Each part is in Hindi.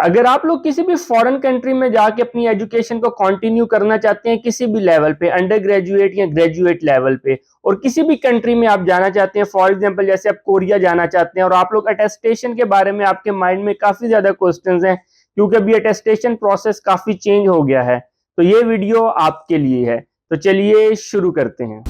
अगर आप लोग किसी भी फॉरेन कंट्री में जाके अपनी एजुकेशन को कंटिन्यू करना चाहते हैं किसी भी लेवल पे, अंडर ग्रेजुएट या ग्रेजुएट लेवल पे, और किसी भी कंट्री में आप जाना चाहते हैं, फॉर एग्जांपल जैसे आप कोरिया जाना चाहते हैं और आप लोग अटेस्टेशन के बारे में आपके माइंड में काफी ज्यादा क्वेश्चंस हैं क्योंकि अभी अटेस्टेशन प्रोसेस काफी चेंज हो गया है, तो ये वीडियो आपके लिए है। तो चलिए शुरू करते हैं।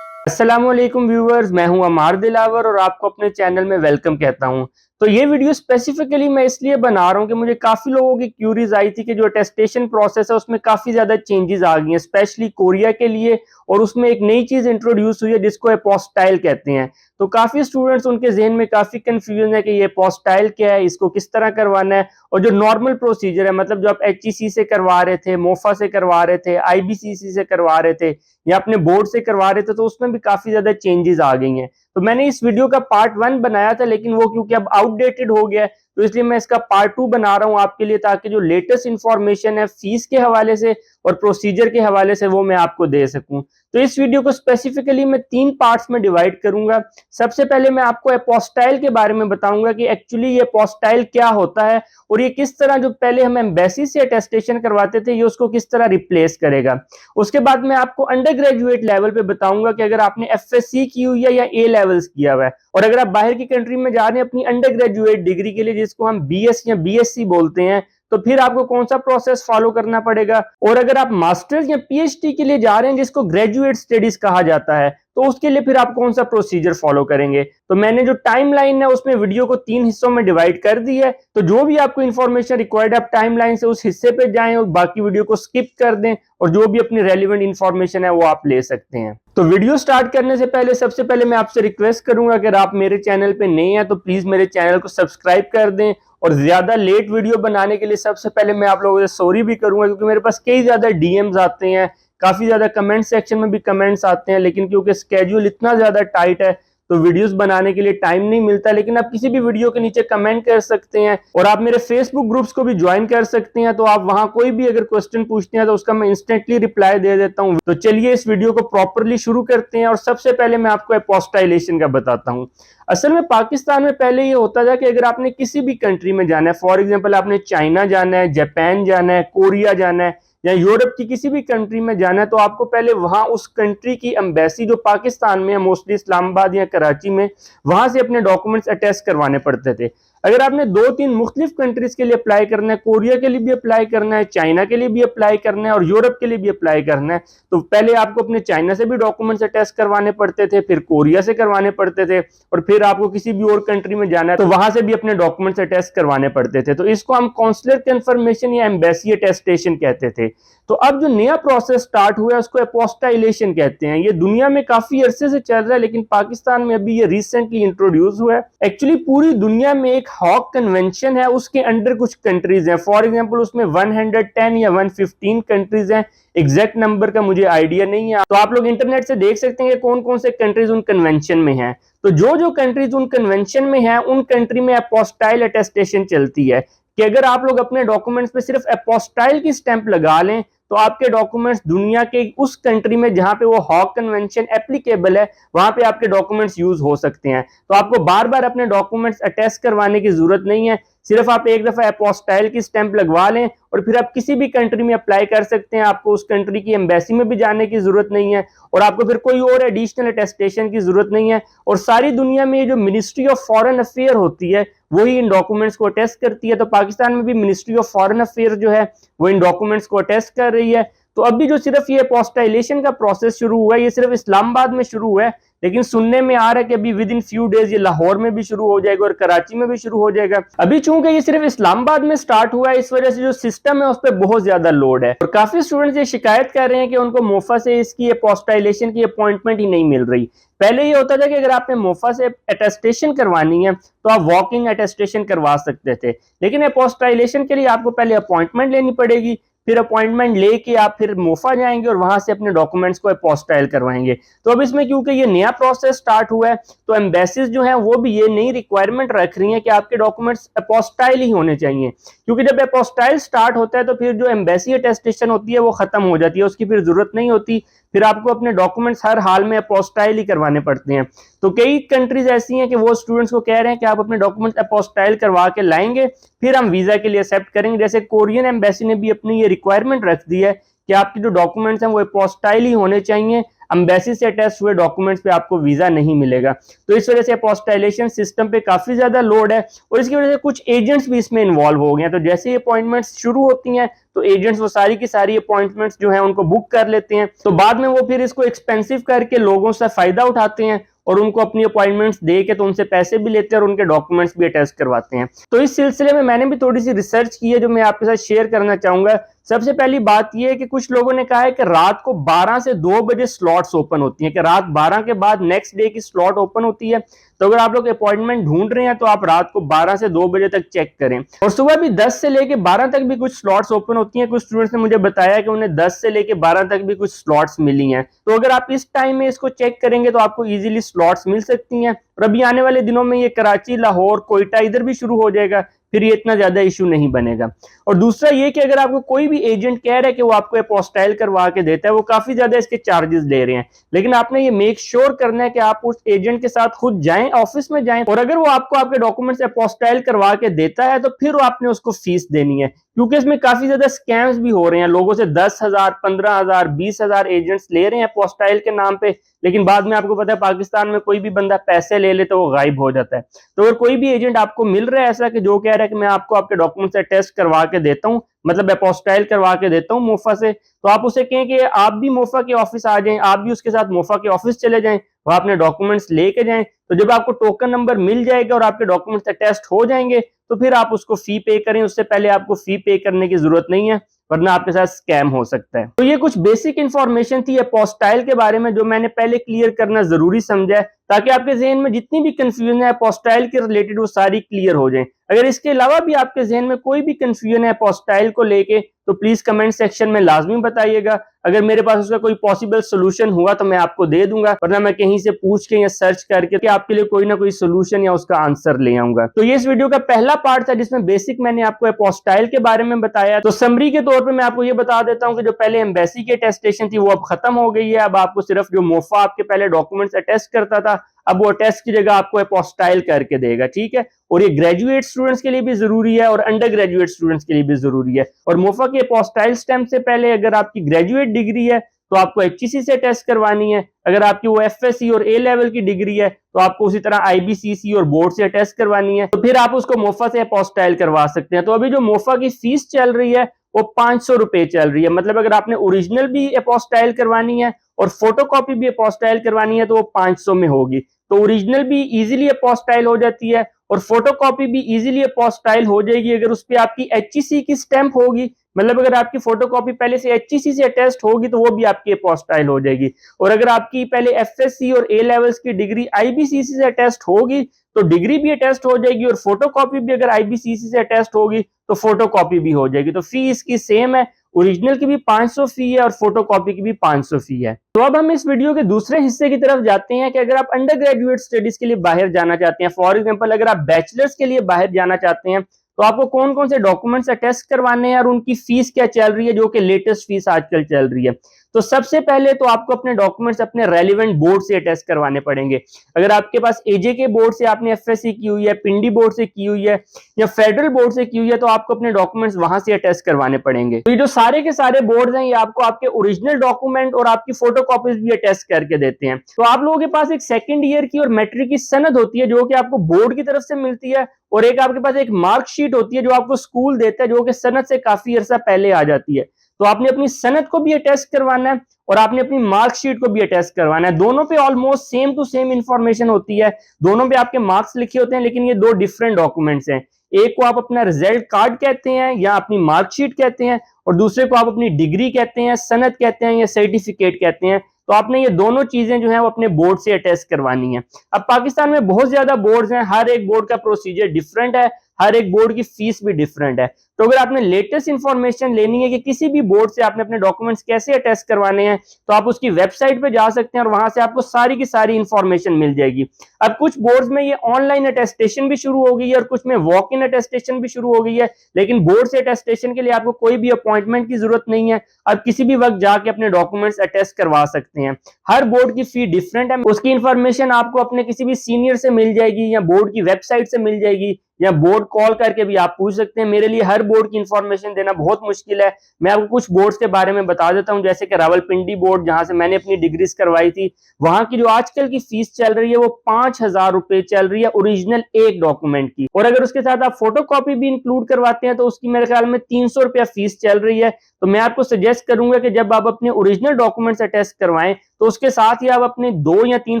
अस्सलामुअलैकुम व्यूअर्स, मैं हूं अमार दिलावर और आपको अपने चैनल में वेलकम कहता हूं। तो ये वीडियो स्पेसिफिकली मैं इसलिए बना रहा हूं कि मुझे काफी लोगों की क्यूरीज आई थी कि जो अटेस्टेशन प्रोसेस है उसमें काफी ज्यादा चेंजेस आ गई हैं, स्पेशली कोरिया के लिए, और उसमें एक नई चीज इंट्रोड्यूस हुई है जिसको अपोस्टाइल कहते हैं। तो काफी स्टूडेंट्स उनके जहन में काफी कंफ्यूजन है कि ये अपोस्टाइल क्या है, इसको किस तरह करवाना है, और जो नॉर्मल प्रोसीजर है, मतलब जो आप एचईसी से करवा रहे थे, मोफा से करवा रहे थे, आईबीसीसी से करवा रहे थे या अपने बोर्ड से करवा रहे थे, तो उसमें भी काफी ज्यादा चेंजेस आ गई हैं। तो मैंने इस वीडियो का पार्ट 1 बनाया था, लेकिन वो क्योंकि अब आउटडेटेड हो गया है तो इसलिए मैं इसका पार्ट 2 बना रहा हूं आपके लिए, ताकि जो लेटेस्ट इंफॉर्मेशन है फीस के हवाले से और प्रोसीजर के हवाले से वो मैं आपको दे सकूं। तो इस वीडियो को स्पेसिफिकली मैं 3 पार्ट्स में डिवाइड करूंगा। सबसे पहले मैं आपको अपोस्टाइल के बारे में बताऊंगा कि एक्चुअली ये अपोस्टाइल क्या होता है और ये किस तरह, जो पहले हम एम्बेसी से अटेस्टेशन करवाते थे, ये उसको किस तरह रिप्लेस करेगा। उसके बाद मैं आपको अंडर ग्रेजुएट लेवल पे बताऊंगा कि अगर आपने एफएससी की हुई है या ए लेवल्स किया हुआ है और अगर आप बाहर की कंट्री में जा रहे हैं अपनी अंडर ग्रेजुएट डिग्री के लिए, जिसको हम बीएस या बीएससी बोलते हैं, तो फिर आपको कौन सा प्रोसेस फॉलो करना पड़ेगा। और अगर आप मास्टर्स या पीएचडी के लिए जा रहे हैं जिसको ग्रेजुएट स्टडीज कहा जाता है, तो उसके लिए फिर आप कौन सा प्रोसीजर फॉलो करेंगे। तो मैंने जो टाइमलाइन है उसमें वीडियो को 3 हिस्सों में डिवाइड कर दी है, तो जो भी आपको इंफॉर्मेशन रिक्वायर्ड है आप टाइमलाइन से उस हिस्से पे जाएं और बाकी वीडियो को स्किप कर दें, और जो भी अपनी रेलिवेंट इंफॉर्मेशन है वो आप ले सकते हैं। तो वीडियो स्टार्ट करने से पहले सबसे पहले मैं आपसे रिक्वेस्ट करूंगा, अगर आप मेरे चैनल पे नए हैं तो प्लीज मेरे चैनल को सब्सक्राइब कर दें, और ज्यादा लेट वीडियो बनाने के लिए सबसे पहले मैं आप लोगों से सॉरी भी करूंगा, क्योंकि मेरे पास कई ज्यादा डीएम्स आते हैं, काफी ज्यादा कमेंट सेक्शन में भी कमेंट्स आते हैं, लेकिन क्योंकि स्केड्यूल इतना ज्यादा टाइट है तो वीडियोस बनाने के लिए टाइम नहीं मिलता। लेकिन आप किसी भी वीडियो के नीचे कमेंट कर सकते हैं और आप मेरे फेसबुक ग्रुप्स को भी ज्वाइन कर सकते हैं, तो आप वहां कोई भी अगर क्वेश्चन पूछते हैं तो उसका मैं इंस्टेंटली रिप्लाई दे देता हूं। तो चलिए इस वीडियो को प्रॉपरली शुरू करते हैं, और सबसे पहले मैं आपको अपोस्टाइलेशन का बताता हूं। असल में पाकिस्तान में पहले ये होता था कि अगर आपने किसी भी कंट्री में जाना है, फॉर एग्जाम्पल आपने चाइना जाना है, जापान जाना है, कोरिया जाना है या यूरोप की किसी भी कंट्री में जाना है, तो आपको पहले वहां उस कंट्री की एम्बेसी जो पाकिस्तान में है, मोस्टली इस्लामाबाद या कराची में, वहां से अपने डॉक्यूमेंट्स अटैच करवाने पड़ते थे। अगर आपने 2-3 मुख्तलिफ कंट्रीज के लिए अप्लाई करना है, कोरिया के लिए भी अप्लाई करना है, चाइना के लिए भी अप्लाई करना है और यूरोप के लिए भी अप्लाई करना है, तो पहले आपको अपने चाइना से भी डॉक्यूमेंट्स अटैच करवाने पड़ते थे, फिर कोरिया से करवाने पड़ते थे, और फिर आपको किसी भी और कंट्री में जाना है तो वहां से भी अपने डॉक्यूमेंट्स अटैच करवाने पड़ते थे। तो इसको हम कॉन्सुलर कंफर्मेशन या एम्बेसी अटेस्टेशन कहते थे। तो अब जो नया प्रोसेस स्टार्ट हुआ है उसको अपोस्टाइलेशन कहते हैं। ये दुनिया में काफी अरसे से चल रहा है, लेकिन पाकिस्तान में अभी ये रिसेंटली इंट्रोड्यूस हुआ है। एक्चुअली पूरी दुनिया में एक हॉग कन्वेंशन है, उसके अंडर कुछ कंट्रीज हैं। फॉर एग्जांपल उसमें 110 या 115 कंट्रीज हैं, एग्जैक्ट नंबर का मुझे आइडिया नहीं है, तो आप लोग इंटरनेट से देख सकते हैं कि कौन कौन से कंट्रीज उन कन्वेंशन में हैं। तो जो जो कंट्रीज उन कन्वेंशन में हैं उन कंट्री में अपोस्टाइल अटेस्टेशन चलती है कि अगर आप लोग अपने डॉक्यूमेंट्स पे सिर्फ अपोस्टाइल की स्टैंप लगा लें तो आपके डॉक्यूमेंट्स दुनिया के उस कंट्री में जहां पे वो हॉग कन्वेंशन एप्लीकेबल है वहां पे आपके डॉक्यूमेंट्स यूज हो सकते हैं। तो आपको बार बार अपने डॉक्यूमेंट्स अटैच करवाने की जरूरत नहीं है, सिर्फ आप एक दफा अपोस्टाइल की स्टैंप लगवा लें और फिर आप किसी भी कंट्री में अप्लाई कर सकते हैं। आपको उस कंट्री की एम्बेसी में भी जाने की जरूरत नहीं है और आपको फिर कोई और एडिशनल अटेस्टेशन की जरूरत नहीं है। और सारी दुनिया में ये जो मिनिस्ट्री ऑफ फॉरेन अफेयर होती है वही इन डॉक्यूमेंट्स को अटेस्ट करती है। तो पाकिस्तान में भी मिनिस्ट्री ऑफ फॉरेन अफेयर जो है वो इन डॉक्यूमेंट्स को अटेस्ट कर रही है। तो अभी जो सिर्फ ये अपोस्टाइलेशन का प्रोसेस शुरू हुआ है, ये सिर्फ इस्लामाबाद में शुरू हुआ है, लेकिन सुनने में आ रहा है कि अभी विद इन फ्यू डेज ये लाहौर में भी शुरू हो जाएगा और कराची में भी शुरू हो जाएगा। अभी चूंकि ये सिर्फ इस्लामाबाद में स्टार्ट हुआ है, इस वजह से जो सिस्टम है उस पर बहुत ज्यादा लोड है और काफी स्टूडेंट्स ये शिकायत कर रहे हैं कि उनको मोफा से इसकी अपोस्टाइलेशन की अपॉइंटमेंट ही नहीं मिल रही। पहले ये होता था कि अगर आपने मोफा से अटेस्टेशन करवानी है तो आप वॉकिंग अटेस्टेशन करवा सकते थे, लेकिन अपोस्टाइलेशन के लिए आपको पहले अपॉइंटमेंट लेनी पड़ेगी, फिर अपॉइंटमेंट लेके आप फिर मोफा जाएंगे और वहां से अपने डॉक्यूमेंट्स को अपोस्टाइल करवाएंगे। तो अब इसमें क्योंकि ये नया प्रोसेस स्टार्ट हुआ है तो एम्बेसीज जो हैं वो भी ये नई रिक्वायरमेंट रख रही हैं कि आपके डॉक्यूमेंट्स अपोस्टाइल ही होने चाहिए, क्योंकि जब अपोस्टाइल स्टार्ट होता है तो फिर जो एम्बेसी अटेस्टेशन होती है वो खत्म हो जाती है, उसकी फिर जरूरत नहीं होती। फिर आपको अपने डॉक्यूमेंट्स हर हाल में अपोस्टाइल ही करवाने पड़ते हैं। तो कई कंट्रीज ऐसी हैं कि वो स्टूडेंट्स को कह रहे हैं कि आप अपने डॉक्यूमेंट्स अपोस्टाइल करवा के लाएंगे, फिर हम वीजा के लिए एक्सेप्ट करेंगे। जैसे कोरियन एम्बेसी ने भी अपनी ये रिक्वायरमेंट रख दी है कि आपके जो डॉक्यूमेंट्स हैं वो अपोस्टाइल ही होने चाहिए, एम्बेसी से अटैच हुए डॉक्यूमेंट्स पे आपको वीजा नहीं मिलेगा। तो इस वजह से अपोस्टाइलेशन सिस्टम पे काफी ज्यादा लोड है और इसकी वजह से कुछ एजेंट्स भी इसमें इन्वॉल्व हो गए हैं। तो जैसे ही अपॉइंटमेंट्स शुरू होती हैं तो एजेंट्स वो सारी की सारी अपॉइंटमेंट्स जो है उनको बुक कर लेते हैं, तो बाद में वो फिर इसको एक्सपेंसिव करके लोगों से फायदा उठाते हैं और उनको अपनी अपॉइंटमेंट्स दे के तो उनसे पैसे भी लेते हैं और उनके डॉक्यूमेंट्स भी अटैच करवाते हैं। तो इस सिलसिले में मैंने भी थोड़ी सी रिसर्च की है जो मैं आपके साथ शेयर करना चाहूंगा। सबसे पहली बात यह है कि कुछ लोगों ने कहा है कि रात को 12 से 2 बजे स्लॉट्स ओपन होती हैं, कि रात 12 के बाद नेक्स्ट डे की स्लॉट ओपन होती है। तो अगर आप लोग अपॉइंटमेंट ढूंढ रहे हैं तो आप रात को 12 से 2 बजे तक चेक करें। और सुबह भी 10 से लेके 12 तक भी कुछ स्लॉट्स ओपन होती हैं। कुछ स्टूडेंट्स ने मुझे बताया कि उन्हें 10 से लेके 12 तक भी कुछ स्लॉट्स मिली हैं। तो अगर आप इस टाइम में इसको चेक करेंगे तो आपको इजीली स्लॉट्स मिल सकती हैं। और अभी आने वाले दिनों में ये कराची, लाहौर, कोयटा इधर भी शुरू हो जाएगा, फिर ये इतना ज्यादा इशू नहीं बनेगा। और दूसरा ये कि अगर आपको कोई भी एजेंट कह रहा है कि वो आपको अपोस्टाइल करवा के देता है, वो काफी ज्यादा इसके चार्जेस ले रहे हैं, लेकिन आपने ये मेक श्योर करना है कि आप उस एजेंट के साथ खुद जाएं, ऑफिस में जाएं, और अगर वो आपको आपके डॉक्यूमेंट्स अपोस्टाइल करवा के देता है तो फिर आपने उसको फीस देनी है, क्योंकि इसमें काफी ज्यादा स्कैम्स भी हो रहे हैं। लोगों से 10,000, 15,000, 20,000 एजेंट्स ले रहे हैं अपोस्टाइल के नाम पे, लेकिन बाद में आपको पता है पाकिस्तान में कोई भी बंदा पैसे ले ले तो वो गायब हो जाता है। तो अगर कोई भी एजेंट आपको मिल रहा है ऐसा कि जो कह रहा है कि मैं आपको आपके डॉक्यूमेंट से टेस्ट करवा के देता हूं, मतलब अपोस्टाइल करवा के देता हूं मोफा से, तो आप उसे कहें कि आप भी मोफा के ऑफिस आ जाएं, आप भी उसके साथ मोफा के ऑफिस चले जाएं, वहां अपने डॉक्यूमेंट्स लेके जाएं। तो जब आपको टोकन नंबर मिल जाएगा और आपके डॉक्यूमेंट्स टेस्ट हो जाएंगे तो फिर आप उसको फी पे करें। उससे पहले आपको फी पे करने की जरूरत नहीं है, वरना आपके साथ स्कैम हो सकता है। तो ये कुछ बेसिक इंफॉर्मेशन थी अपोस्टाइल के बारे में जो मैंने पहले क्लियर करना जरूरी समझा है, ताकि आपके जहन में जितनी भी कंफ्यूजन है अपोस्टाइल के रिलेटेड वो सारी क्लियर हो जाए। अगर इसके अलावा भी आपके जहन में कोई भी कंफ्यूजन है अपोस्टाइल को लेके तो प्लीज कमेंट सेक्शन में लाजमी बताइएगा। अगर मेरे पास उसका कोई पॉसिबल सोल्यूशन हुआ तो मैं आपको दे दूंगा, वरना मैं कहीं से पूछ के या सर्च करके कि आपके लिए कोई ना कोई सोल्यूशन या उसका आंसर ले आऊंगा। तो ये इस वीडियो का पहला पार्ट था जिसमें बेसिक मैंने आपको अपोस्टाइल के बारे में बताया। तो समरी के तौर पर मैं आपको ये बता देता हूँ कि जो पहले एम्बेसी की अटेस्टेशन थी वो अब खत्म हो गई है। अब आपको सिर्फ जो मोफा आपके पहले डॉक्यूमेंट्स अटेस्ट करता था, अब वो टेस्ट की जगह आपको अपोस्टाइल करके देगा, ठीक है। और ये ग्रेजुएट स्टूडेंट्स के लिए भी जरूरी है और अंडर ग्रेजुएट स्टूडेंट्स के लिए भी जरूरी है। और मोफा के अपोस्टाइल स्टैम्प से पहले अगर आपकी ग्रेजुएट डिग्री है तो आपको एचईसी से टेस्ट करवानी है। अगर आपकी वो एफएससी और ए लेवल की डिग्री है तो आपको उसी तरह आईबीसीसी और बोर्ड से टेस्ट करवानी है, तो फिर आप उसको मोफा से अपोस्टाइल करवा सकते हैं। तो अभी जो मोफा की फीस चल रही है वो 500 रुपए चल रही है। मतलब अगर आपने ओरिजिनल भी अपोस्टाइल करवानी है और फोटोकॉपी भी अपोस्टाइल करवानी है तो वो 500 में होगी। तो ओरिजिनल भी इजीली अपोस्टाइल हो जाती है और फोटोकॉपी भी इजीली अपोस्टाइल हो जाएगी अगर उस पर आपकी एचईसी की स्टैंप होगी। मतलब अगर आपकी फोटोकॉपी पहले से एचईसी से अटेस्ट होगी तो वो भी आपकी अपोस्टाइल हो जाएगी। और अगर आपकी पहले एफएससी और ए लेवल्स की डिग्री आईबीसीसी से अटेस्ट होगी तो डिग्री भी अटेस्ट हो जाएगी, और फोटोकॉपी भी अगर आईबीसीसी से अटेस्ट होगी तो फोटोकॉपी भी हो जाएगी। तो फी इसकी सेम है, ओरिजिनल की भी 500 फी है और फोटोकॉपी की भी 500 फी है। तो अब हम इस वीडियो के दूसरे हिस्से की तरफ जाते हैं कि अगर आप अंडर ग्रेजुएट स्टडीज के लिए बाहर जाना चाहते हैं, फॉर एग्जांपल अगर आप बैचलर्स के लिए बाहर जाना चाहते हैं, तो आपको कौन कौन से डॉक्यूमेंट्स अटेस्ट करवाने हैं और उनकी फीस क्या चल रही है, जो कि लेटेस्ट फीस आजकल चल रही है। तो सबसे पहले तो आपको अपने डॉक्यूमेंट्स अपने रेलिवेंट बोर्ड से अटेस्ट करवाने पड़ेंगे। अगर आपके पास एजे के बोर्ड से आपने एफएससी की हुई है, पिंडी बोर्ड से की हुई है या फेडरल बोर्ड से की हुई है, तो आपको अपने डॉक्यूमेंट्स वहां से अटेस्ट करवाने पड़ेंगे। तो ये जो सारे के सारे बोर्ड हैं ये आपको आपके ओरिजिनल डॉक्यूमेंट और आपकी फोटोकॉपीज भी अटेस्ट करके देते हैं। तो आप लोगों के पास एक सेकंड ईयर की और मैट्रिक की सनद होती है जो कि आपको बोर्ड की तरफ से मिलती है, और एक आपके पास एक मार्कशीट होती है जो आपको स्कूल देता है जो कि सनद से काफी अरसा पहले आ जाती है। तो आपने अपनी सनद को भी अटेस्ट करवाना है और आपने अपनी मार्कशीट को भी अटेस्ट करवाना है। दोनों पे almost same to same information होती है, दोनों पे आपके मार्क्स लिखे होते हैं, लेकिन ये दो डिफरेंट डॉक्यूमेंट्स हैं। एक को आप अपना रिजल्ट कार्ड कहते हैं या अपनी मार्कशीट कहते हैं, और दूसरे को आप अपनी डिग्री कहते हैं, सनद कहते हैं या सर्टिफिकेट कहते हैं। तो आपने ये दोनों चीजें जो है वो अपने बोर्ड से अटेस्ट करवानी है। अब पाकिस्तान में बहुत ज्यादा बोर्ड्स हैं, हर एक बोर्ड का प्रोसीजर डिफरेंट है, हर एक बोर्ड की फीस भी डिफरेंट है। तो अगर आपने लेटेस्ट इंफॉर्मेशन लेनी है कि किसी भी बोर्ड से आपने अपने डॉक्यूमेंट्स कैसे अटेस्ट करवाने हैं, तो आप उसकी वेबसाइट पे जा सकते हैं और वहां से आपको सारी की सारी इंफॉर्मेशन मिल जाएगी। अब कुछ बोर्ड्स में ये ऑनलाइन अटेस्टेशन भी शुरू हो गई है और कुछ में वॉक इन अटेस्टेशन भी शुरू हो गई है, लेकिन बोर्ड से अटेस्टेशन के लिए आपको कोई भी अपॉइंटमेंट की जरूरत नहीं है। आप किसी भी वक्त जाके अपने डॉक्यूमेंट्स अटेस्ट करवा सकते हैं। हर बोर्ड की फी डिफरेंट है, उसकी इंफॉर्मेशन आपको अपने किसी भी सीनियर से मिल जाएगी या बोर्ड की वेबसाइट से मिल जाएगी या बोर्ड कॉल करके भी आप पूछ सकते हैं। मेरे लिए हर बोर्ड की इंफॉर्मेशन देना बहुत मुश्किल है। मैं आपको कुछ बोर्ड्स के बारे में बता देता हूं, जैसे कि रावलपिंडी बोर्ड, जहां से मैंने अपनी डिग्रीज करवाई थी, वहां की जो आजकल की फीस चल रही है वो 5,000 रुपए चल रही है ओरिजिनल एक डॉक्यूमेंट की, और अगर उसके साथ आप फोटो कॉपी भी इंक्लूड करवाते हैं तो उसकी मेरे ख्याल में 300 रुपया फीस चल रही है। तो मैं आपको सजेस्ट करूंगा कि जब आप अपने ओरिजिनल डॉक्यूमेंट्स अटेस्ट करवाएं तो उसके साथ ही आप अपने 2 या 3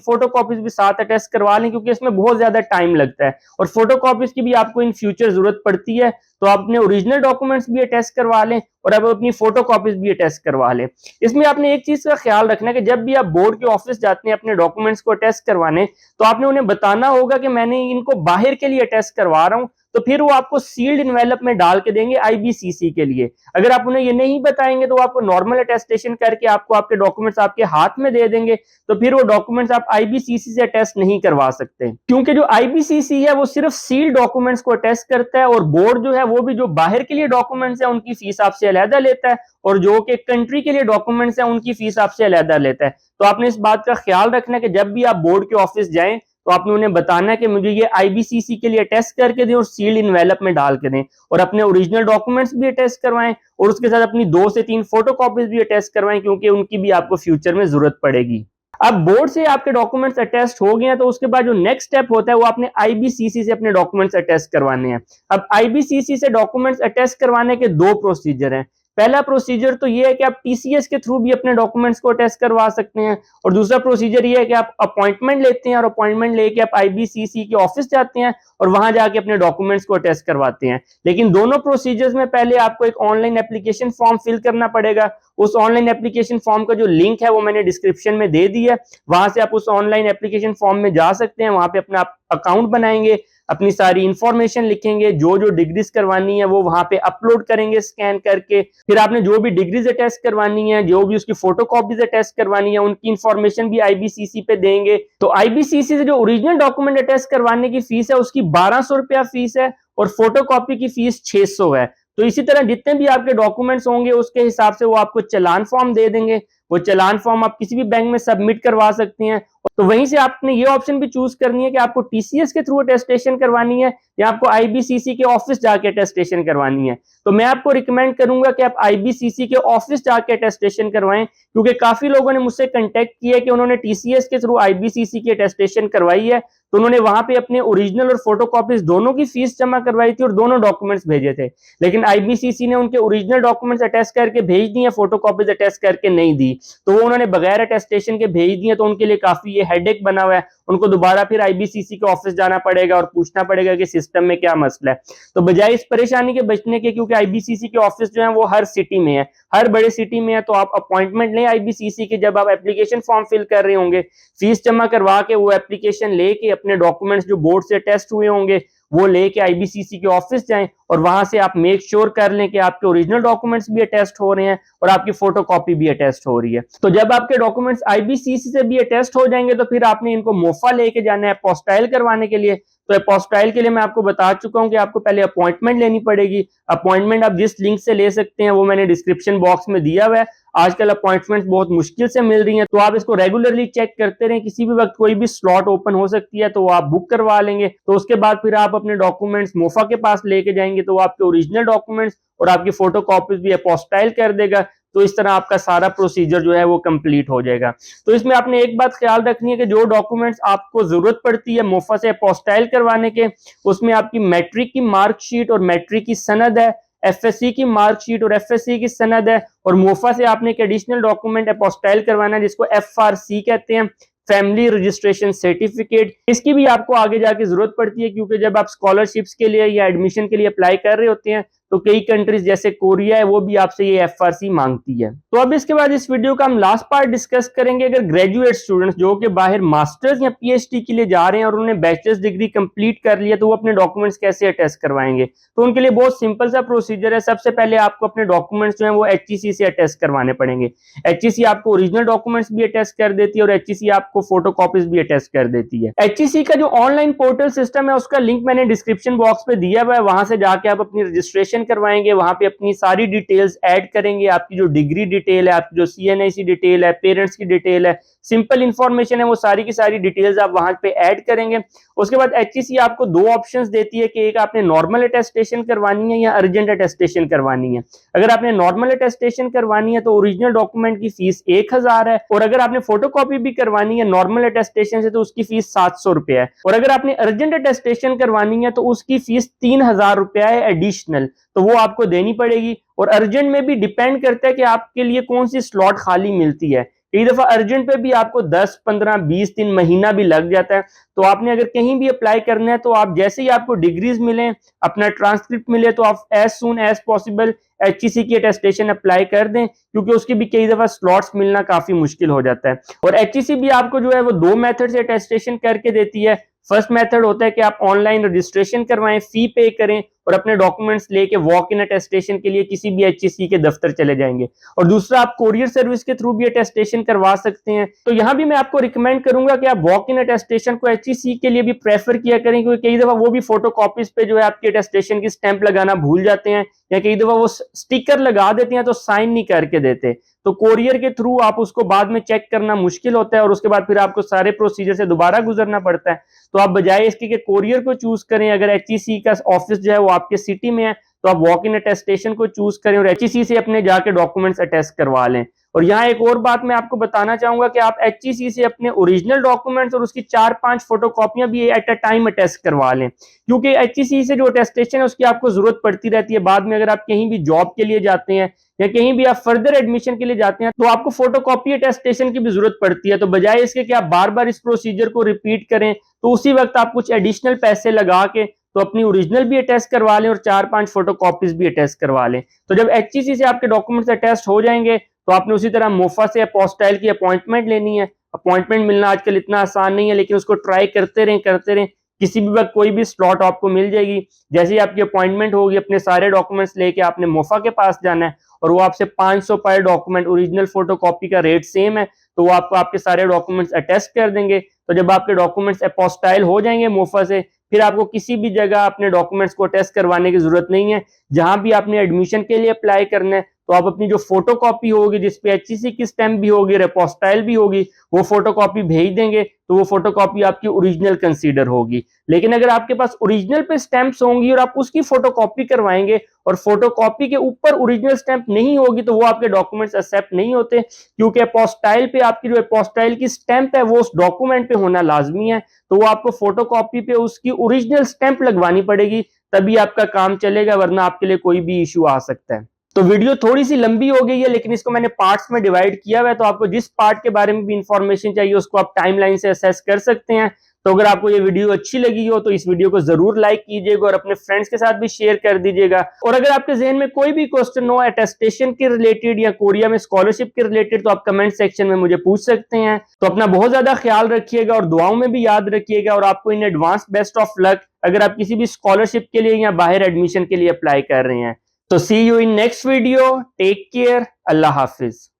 फोटो कॉपीज भी साथ अटेस्ट करवा लें, क्योंकि इसमें बहुत ज्यादा टाइम लगता है और फोटो कॉपीज की भी आपको इन फ्यूचर जरूरत पड़ती है। तो आप अपने ओरिजिनल डॉक्यूमेंट्स भी अटेस्ट करवा लें और आप अपनी फोटो कॉपीज भी अटेस्ट करवा लें। इसमें आपने एक चीज का ख्याल रखना है कि जब भी आप बोर्ड के ऑफिस जाते हैं अपने डॉक्यूमेंट्स को अटेस्ट करवाने, तो आपने उन्हें बताना होगा कि मैंने इनको बाहर के लिए अटेस्ट करवा रहा हूं, तो फिर वो आपको सील्ड इनवेलप में डाल के देंगे आईबीसीसी के लिए। अगर आप उन्हें ये नहीं बताएंगे तो वो आपको नॉर्मल अटेस्टेशन करके आपको आपके डॉक्यूमेंट्स आपके हाथ में दे देंगे, तो फिर वो डॉक्यूमेंट्स आप आईबीसीसी से अटेस्ट नहीं करवा सकते, क्योंकि जो आईबीसीसी है वो सिर्फ सील्ड डॉक्यूमेंट्स को अटेस्ट करता है, और बोर्ड जो है वो भी जो बाहर के लिए डॉक्यूमेंट्स है उनकी फीस आपसे अलहदा लेता है, और जो कि कंट्री के लिए डॉक्यूमेंट्स है उनकी फीस आपसे अलहदा लेता है। तो आपने इस बात का ख्याल रखना है कि जब भी आप बोर्ड के ऑफिस जाएं तो आपने उन्हें बताना है कि मुझे ये आईबीसीसी के लिए अटेस्ट करके दें और सील्ड इनवेलप में डाल के दें, और अपने ओरिजिनल डॉक्यूमेंट्स भी अटेस्ट करवाएं और उसके साथ अपनी 2 से 3 फोटो कॉपीज भी अटेस्ट करवाएं, क्योंकि उनकी भी आपको फ्यूचर में जरूरत पड़ेगी। अब बोर्ड से आपके डॉक्यूमेंट्स अटेस्ट हो गए हैं, तो उसके बाद जो नेक्स्ट स्टेप होता है वो आपने आईबीसीसी से अपने डॉक्यूमेंट्स अटेस्ट करवाने हैं। अब आईबीसीसी से डॉक्यूमेंट्स अटेस्ट करवाने के 2 प्रोसीजर हैं। पहला प्रोसीजर तो ये है कि आप टीसीएस के थ्रू भी अपने डॉक्यूमेंट्स को अटेस्ट करवा सकते हैं, और दूसरा प्रोसीजर ये है कि आप अपॉइंटमेंट लेते हैं और अपॉइंटमेंट लेके आप आईबीसीसी के ऑफिस जाते हैं और वहां जाके अपने डॉक्यूमेंट्स को अटेस्ट करवाते हैं। लेकिन दोनों प्रोसीजर्स में पहले आपको एक ऑनलाइन एप्लीकेशन फॉर्म फिल करना पड़ेगा। उस ऑनलाइन एप्लीकेशन फॉर्म का जो लिंक है वो मैंने डिस्क्रिप्शन में दे दी है, वहां से आप उस ऑनलाइन एप्लीकेशन फॉर्म में जा सकते हैं। वहां पे अपना अकाउंट बनाएंगे, अपनी सारी इंफॉर्मेशन लिखेंगे, जो जो डिग्रीज करवानी है वो वहां पे अपलोड करेंगे स्कैन करके। फिर आपने जो भी डिग्रीज अटेस्ट करवानी है, जो भी उसकी फोटो कॉपीज अटेस्ट करवानी है, उनकी इंफॉर्मेशन भी आईबीसीसी पे देंगे। तो आईबीसीसी से जो ओरिजिनल डॉक्यूमेंट अटेस्ट करवाने की फीस है उसकी 1200 रुपया फीस है और फोटो कॉपी की फीस 600 है। तो इसी तरह जितने भी आपके डॉक्यूमेंट्स होंगे उसके हिसाब से वो आपको चालान फॉर्म दे देंगे। वो चालान फॉर्म आप किसी भी बैंक में सबमिट करवा सकते हैं। तो वहीं से आपने ये ऑप्शन भी चूज करनी है कि आपको टीसीएस के थ्रू अटेस्टेशन करवानी है या आपको आईबीसीसी के ऑफिस जाके अटेस्टेशन करवानी है। तो मैं आपको रिकमेंड करूंगा कि आप आईबीसीसी के ऑफिस जाके अटेस्टेशन करवाएं, क्योंकि काफी लोगों ने मुझसे कांटेक्ट किया कि उन्होंने टीसीएस के थ्रू आईबीसीसी की अटेस्टेशन करवाई है, तो उन्होंने वहां पे अपने ओरिजिनल और फोटो कॉपीज दोनों की फीस जमा करवाई थी और दोनों डॉक्यूमेंट्स भेजे थे, लेकिन आईबीसीसी ने उनके ओरिजिनल डॉक्यूमेंट्स अटेस्ट करके भेज दिए, फोटो कॉपीज अटेस्ट करके नहीं दी, तो वो उन्होंने बगैर अटेस्टेशन के भेज दिए। तो उनके लिए काफी ये हेडेक बना हुआ है, उनको दोबारा फिर आईबीसीसी के ऑफिस जाना पड़ेगा और पूछना पड़ेगा कि सिस्टम में क्या मसला है। तो बजाय इस परेशानी के बचने के, क्योंकि आईबीसीसी के ऑफिस जो है वो हर सिटी में है, हर बड़े सिटी में है, तो आप अपॉइंटमेंट लें आईबीसीसी के। जब आप एप्लीकेशन फॉर्म फिल कर रहे होंगे, फीस जमा करवा के वो एप्लीकेशन लेके अपने डॉक्यूमेंट्स जो बोर्ड से टेस्ट हुए होंगे वो लेके आईबीसीसी के ऑफिस जाएं और वहां से आप मेक श्योर कर लें कि आपके ओरिजिनल डॉक्यूमेंट्स भी अटेस्ट हो रहे हैं और आपकी फोटोकॉपी भी अटेस्ट हो रही है। तो जब आपके डॉक्यूमेंट्स आईबीसीसी से भी अटेस्ट हो जाएंगे तो फिर आपने इनको मोफा लेके जाना है अपोस्टाइल करवाने के लिए। तो अपोस्टाइल के लिए मैं आपको बता चुका हूं कि आपको पहले अपॉइंटमेंट लेनी पड़ेगी। अपॉइंटमेंट आप जिस लिंक से ले सकते हैं वो मैंने डिस्क्रिप्शन बॉक्स में दिया हुआ है। आजकल अपॉइंटमेंट बहुत मुश्किल से मिल रही हैं, तो आप इसको रेगुलरली चेक करते रहें, किसी भी वक्त कोई भी स्लॉट ओपन हो सकती है, तो वो आप बुक करवा लेंगे। तो उसके बाद फिर आप अपने डॉक्यूमेंट्स मोफा के पास लेके जाएंगे, तो वो आपके ओरिजिनल डॉक्यूमेंट्स और आपकी फोटो कॉपीज भी अपोस्टाइल कर देगा। तो इस तरह आपका सारा प्रोसीजर जो है वो कंप्लीट हो जाएगा। तो इसमें आपने एक बात ख्याल रखनी है कि जो डॉक्यूमेंट्स आपको जरूरत पड़ती है मोफा से अपोस्टाइल करवाने के, उसमें आपकी मैट्रिक की मार्कशीट और मैट्रिक की सनद है, एफएससी की मार्कशीट और एफएससी की सनद है, और मोफा से आपने एक एडिशनल डॉक्यूमेंट अपोस्टाइल करवाना है जिसको एफआरसी कहते हैं, फैमिली रजिस्ट्रेशन सर्टिफिकेट। इसकी भी आपको आगे जाके जरूरत पड़ती है, क्योंकि जब आप स्कॉलरशिप्स के लिए या एडमिशन के लिए अप्लाई कर रहे होते हैं तो कई कंट्रीज जैसे कोरिया है वो भी आपसे ये FRC मांगती है। तो अब इसके बाद इस वीडियो का हम लास्ट पार्ट डिस्कस करेंगे, अगर ग्रेजुएट स्टूडेंट्स जो कि बाहर मास्टर्स या PhD के लिए जा रहे हैं और उन्होंने बैचलर्स डिग्री कंप्लीट कर लिया तो वो अपने डॉक्यूमेंट्स कैसे अटेस्ट करवाएंगे। तो उनके लिए बहुत सिंपल सा प्रोसीजर है। सबसे पहले आपको अपने डॉक्यूमेंट्स जो है वो HEC से अटेस्ट करवाने पड़ेंगे। HEC आपको ओरिजिनल डॉक्यूमेंट्स भी अटेस्ट कर देती है और HEC आपको फोटो कॉपीज भी अटेस्ट कर देती है। HEC का जो ऑनलाइन पोर्टल सिस्टम है उसका लिंक मैंने डिस्क्रिप्शन बॉक्स पे दिया हुआ है, वहां से जाके आप अपनी रजिस्ट्रेशन करवाएंगे, वहां पे अपनी सारी डिटेल्स ऐड करेंगे, आपकी जो डिग्री डिटेल है, आपकी जो CNIC डिटेल है, पेरेंट्स की डिटेल है, सिंपल इंफॉर्मेशन है, वो सारी की सारी डिटेल्स आप वहां पे ऐड करेंगे। उसके बाद HEC आपको दो ऑप्शंस देती है कि एक आपने नॉर्मल अटेस्टेशन करवानी है या अर्जेंट अटेस्टेशन करवानी है। अगर आपने नॉर्मल अटेस्टेशन करवानी है तो ओरिजिनल डॉक्यूमेंट की फीस 1000 है, और अगर आपने फोटोकॉपी भी करवानी है नॉर्मल अटेस्टेशन से तो उसकी फीस 700 रुपया है, और अगर आपने अर्जेंट अटेस्टेशन करवानी है तो उसकी फीस 3000 रुपया है एडिशनल, तो वो आपको देनी पड़ेगी। और अर्जेंट में भी डिपेंड करता है कि आपके लिए कौन सी स्लॉट खाली मिलती है। कई दफा अर्जेंट पे भी आपको 10, 15, 20 दिन, महीना भी लग जाता है। तो आपने अगर कहीं भी अप्लाई करना है तो आप जैसे ही आपको डिग्रीज मिले, अपना ट्रांसक्रिप्ट मिले, तो आप as soon as possible HEC की अटेस्टेशन अप्लाई कर दें, क्योंकि उसकी भी कई दफा स्लॉट्स मिलना काफी मुश्किल हो जाता है। और HEC भी आपको जो है वो दो मेथड से अटेस्टेशन करके देती है। फर्स्ट मेथड होता है कि आप ऑनलाइन रजिस्ट्रेशन करवाएं, फी पे करें और अपने डॉक्यूमेंट्स लेके वॉक इन अटेस्टेशन के लिए किसी भी HEC के दफ्तर चले जाएंगे। और दूसरा, आप कोरियर सर्विस के थ्रू भी अटेस्टेशन करवा सकते हैं। तो यहाँ भी मैं आपको रिकमेंड करूंगा कि आप वॉक इन अटेस्टेशन को HEC के लिए भी प्रेफर किया करें, क्योंकि कई दफा वो भी फोटो कॉपीज पे जो है आपकी अटेस्टेशन की स्टैंप लगाना भूल जाते हैं, या कई दफा वो स्टिकर लगा देते हैं तो साइन नहीं करके देते। तो कोरियर के थ्रू आप उसको बाद में चेक करना मुश्किल होता है और उसके बाद फिर आपको सारे प्रोसीजर से दोबारा गुजरना पड़ता है। तो आप बजाय इसके कि कोरियर को चूज करें, अगर HEC का ऑफिस जो है वो आपके सिटी में है तो आप वॉक इन अटेस्टेशन को चूज करें और HEC से अपने जाके डॉक्यूमेंट्स अटेस्ट करवा लें। और यहाँ एक और बात मैं आपको बताना चाहूंगा कि आप HEC से अपने ओरिजिनल डॉक्यूमेंट्स और उसकी 4-5 फोटोकॉपियां भी एट अ टाइम अटेस्ट करवा लें, क्योंकि HEC से जो अटेस्टेशन है उसकी आपको जरूरत पड़ती रहती है। बाद में अगर आप कहीं भी जॉब के लिए जाते हैं या कहीं भी आप फर्दर एडमिशन के लिए जाते हैं तो आपको फोटोकॉपी अटेस्टेशन की भी जरूरत पड़ती है। तो बजाय इसके कि आप बार बार इस प्रोसीजर को रिपीट करें, तो उसी वक्त आप कुछ एडिशनल पैसे लगा के तो अपनी ओरिजिनल भी अटेस्ट करवा लें और 4-5 फोटोकॉपीज भी अटेस्ट करवा लें। तो जब HEC से आपके डॉक्यूमेंट्स अटेस्ट हो जाएंगे तो आपने उसी तरह मोफा से अपोस्टाइल की अपॉइंटमेंट लेनी है। अपॉइंटमेंट मिलना आजकल इतना आसान नहीं है, लेकिन उसको ट्राई करते रहें, किसी भी वक्त कोई भी स्लॉट आपको मिल जाएगी। जैसे ही आपकी अपॉइंटमेंट होगी, अपने सारे डॉक्यूमेंट्स लेके आपने मोफा के पास जाना है और वो आपसे 500 पर डॉक्यूमेंट, ओरिजिनल फोटोकॉपी का रेट सेम है, तो वो आपको आपके सारे डॉक्यूमेंट्स अटेस्ट कर देंगे। तो जब आपके डॉक्यूमेंट्स अपोस्टाइल हो जाएंगे मोफा से, फिर आपको किसी भी जगह अपने डॉक्यूमेंट्स को अटेस्ट करवाने की जरूरत नहीं है। जहां भी आपने एडमिशन के लिए अप्लाई करना है तो आप अपनी जो फोटोकॉपी होगी जिसपे HEC की स्टैंप भी होगी, अपोस्टाइल भी होगी, वो फोटोकॉपी भेज देंगे तो वो फोटोकॉपी आपकी ओरिजिनल कंसीडर होगी। लेकिन अगर आपके पास ओरिजिनल पे स्टैंप्स होंगी और आप उसकी फोटोकॉपी करवाएंगे और फोटोकॉपी के ऊपर ओरिजिनल स्टैंप नहीं होगी तो वो आपके डॉक्यूमेंट्स एक्सेप्ट नहीं होते, क्योंकि अपोस्टाइल पे आपकी जो अपोस्टाइल की स्टैंप है वो उस डॉक्यूमेंट पे होना लाजमी है। तो वो आपको फोटोकॉपी पे उसकी ओरिजिनल स्टैंप लगवानी पड़ेगी, तभी आपका काम चलेगा, वरना आपके लिए कोई भी इश्यू आ सकता है। तो वीडियो थोड़ी सी लंबी हो गई है, लेकिन इसको मैंने पार्ट्स में डिवाइड किया हुआ है, तो आपको जिस पार्ट के बारे में भी इंफॉर्मेशन चाहिए उसको आप टाइमलाइन से असेस कर सकते हैं। तो अगर आपको ये वीडियो अच्छी लगी हो तो इस वीडियो को जरूर लाइक कीजिएगा और अपने फ्रेंड्स के साथ भी शेयर कर दीजिएगा। और अगर आपके जहन में कोई भी क्वेश्चन हो अटेस्टेशन के रिलेटेड या कोरिया में स्कॉलरशिप के रिलेटेड, तो आप कमेंट सेक्शन में मुझे पूछ सकते हैं। तो अपना बहुत ज्यादा ख्याल रखिएगा और दुआओं में भी याद रखिएगा, और आपको in advance best of luck अगर आप किसी भी स्कॉलरशिप के लिए या बाहर एडमिशन के लिए अप्लाई कर रहे हैं। तो see you in next video, take care, अल्लाह हाफिज।